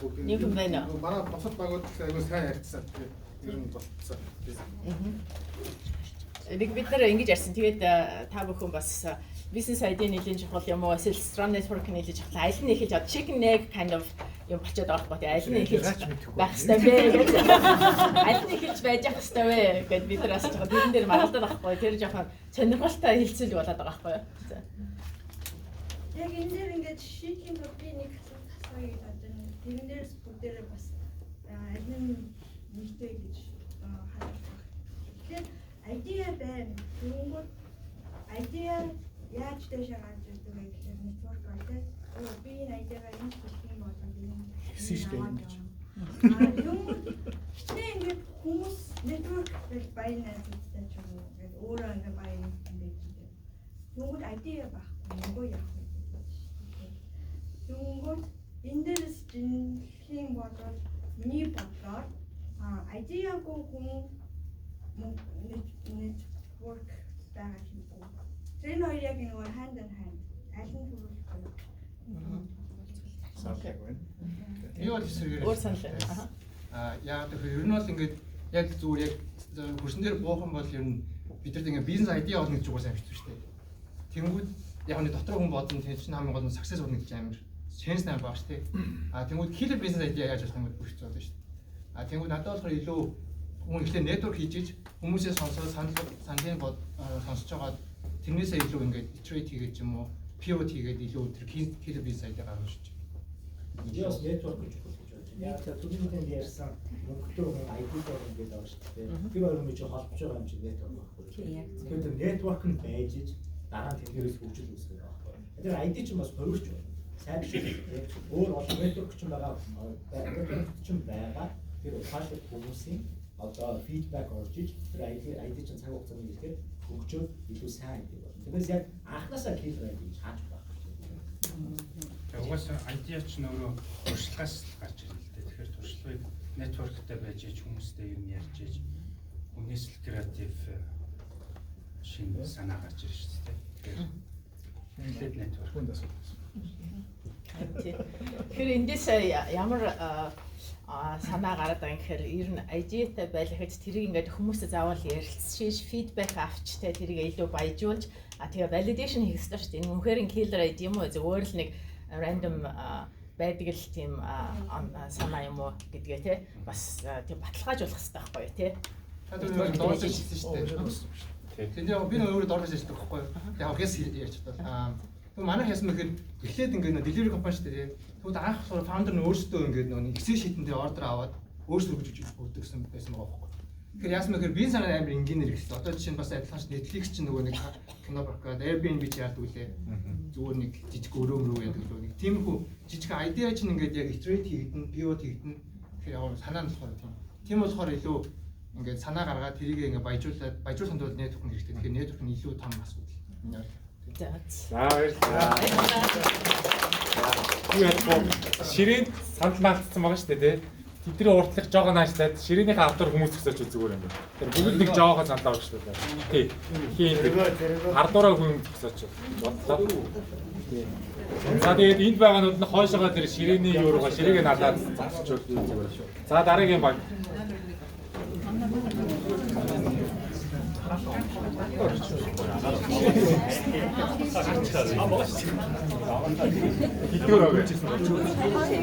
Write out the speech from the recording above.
Нэг юм байна. Манай босод багууд айгүй сайн харьцсан. Ер нь болцсон. Нэг бид нэр ингэж ярьсан. Тэгээд та бүхэн бас бизнес ID нэлийн чухал юм уу? Эсвэл strong network нэлийн чухал. Аль нь эхэлж одоо chicken egg kind of юм болчиход байгаа байхгүй. Аль нь эхэлж байх хэрэгтэй вэ гэж. Аль нь эхэлж байж ах хэрэгтэй вэ гэд бид нар бас жоохон тэрэн дээр маргалдаад байхгүй. Тэр жоохон сонирхолтой хэлцэл болоод байгаа байхгүй. Яг энэ дээр ингээд шийдлийн би нэг асууя одоо тэрэн дээрс бүгдээрээ бас аль нь нэгтэй гэж харах. Тэгэхээр idea байна. Тэнгүүд idea яаж дэше гарч ирдэг вэ гэхээр network гэдэг. Би энэ idea-гаа ингэж хэлэх юм бол систем гэж. Юм хитээ ингээд хүмүүс network гэж баян найзтай ч юм уу ингээд өөрөө ингээд баян ингээд. Тэнгүүд idea байхгүй юу яах вэ? Тэнгүүд энэ дээрс жинхэнэ бодвол миний бодлоор idea-гүй хүн network байгаа юм уу? Тэр хоёр яг нэг hand in hand аль нь төрүүлэх вэ? Санах байна. Юу л эсрэгээр. Өөр санал. Яагаад гэвэл ер нь бол ингээд яг зүгээр яг хөрсөн дээр буухан бол ер нь бид нар ингээд бизнес idea олно гэж угаасаа амжиж шүү дээ. Тэнгүүд яг нэг дотор хүн бодсон тийм чинь хамгийн гол нь success болно гэж амар chance найр баг шүү дээ. Тэнгүүд killer business idea яаж болох юм бэ гэж бодсон шүү дээ. Тэнгүүд надад болохоор илүү хүн ихлээр network хийж хүмүүсээс сонсоод саналын сонсож байгаа тэрнээсээ илүү ингээд iterate хийгээд юм уу pivot хийгээд илүү тэр killer business idea гаргаж шүү дээ. Би бас network гэж бодож байна. Яг түрүүнд ярьсан мөнгөтэй хүн ID-тэй ингээд байгаа шүү дээ. Тэр хоёр мөч холбож байгаа юм чинь network байхгүй. Тэгэхээр network нь байж дараа нь тэнгэрээс хөгжил үүсгэх байхгүй. Тэр ID чинь бас хоригч байна. Сайн биш үү? Өөр олон network чинь байгаа. Network чинь байгаа. Тэр ухаалаг хүмүүсийн одоо feedback орж иж тэр ID чинь цаг хугацааны ихээр хөгжөөд илүү сайн ID болно. Тэгээс яг анхнаасаа killer ID гэж хааж байгаа. Тэгээ угаасаа ID ч нөрөө туршлагаас гарч ирнэ л дээ. Тэгэхээр туршлагыг networkтэй байж ич хүмүүстэй юм ярьж ич хүнээс л креатив шинэ санаа гарч ирж шүү дээ. Тэгэхээр network Хүндээс. Тэгэхээр эндээс ямар санаа гараад байгаа юм гэхээр ер нь ID-тай байлгахад тэрийг ингээд хүмүүстэй заавал ярилцж, feedback авч тэ тэрийг илүү баяжуулж тэгээ validation хийх хэрэгтэй шүү дээ. Энэ үнэхээр killer ID юм уу? Зөвөр л нэг random байдаг л тийм санаа юм уу гэдгээ те бас тийм баталгаажуулах хэрэгтэй байхгүй юу те. Та дөрөв дорж ирсэн шүү дээ. Тэгээд би өөрөө дорж ирсэн байхгүй юу. Яг хэс ярьж байна. Тэгвэл манай хэс мэхээр эхлээд ингээд delivery компани шүү дээ. Тэгвэл анх founder нь өөрсдөө ингээд нэг Excel sheet-тэй ордер аваад өөрсдөө хөгжиж өгдөгсөн байсан байгаа байхгүй юу. Тэгэхээр яасан мэхээр би санаа амар инженер гэсэн. Одоо жишээ нь бас адилхан ш Netflix чинь нөгөө нэг кино прокат Airbnb ч яардаг үлээ. Зүгээр нэг жижиг өрөөмрөө яадаг л нэг тиймэрхүү жижиг idea чинь ингээд яг iterate хийгдэн, pivot хийгдэн. Тэгэхээр яг санаа нь болохоор тийм. Тийм болохоор илүү ингээд санаа гаргаад тэрийг ингээд баяжуулахын тулд network хэрэгтэй. Тэгэхээр network нь илүү том асуудал. За баярлалаа. Юу яах вэ? Ширээнд санал наалтсан байгаа шүү дээ тий. Тэдний уртлах жоохон хаашлаад ширээнийхээ автор хүмүүс төсөөч зүгээр юм байна. Тэр бүгд нэг жоохон саналаа өгчлөө. Тий. Хийн хардуураа хүн төсөөч. Бодлоо. Тий. За тэгээд энд байгаанууд нь хойшоогоо тэр ширээний юу руугаа ширээгээ налаад засчул зүгээр шүү. За дараагийн баг. Хитгүүр авъя.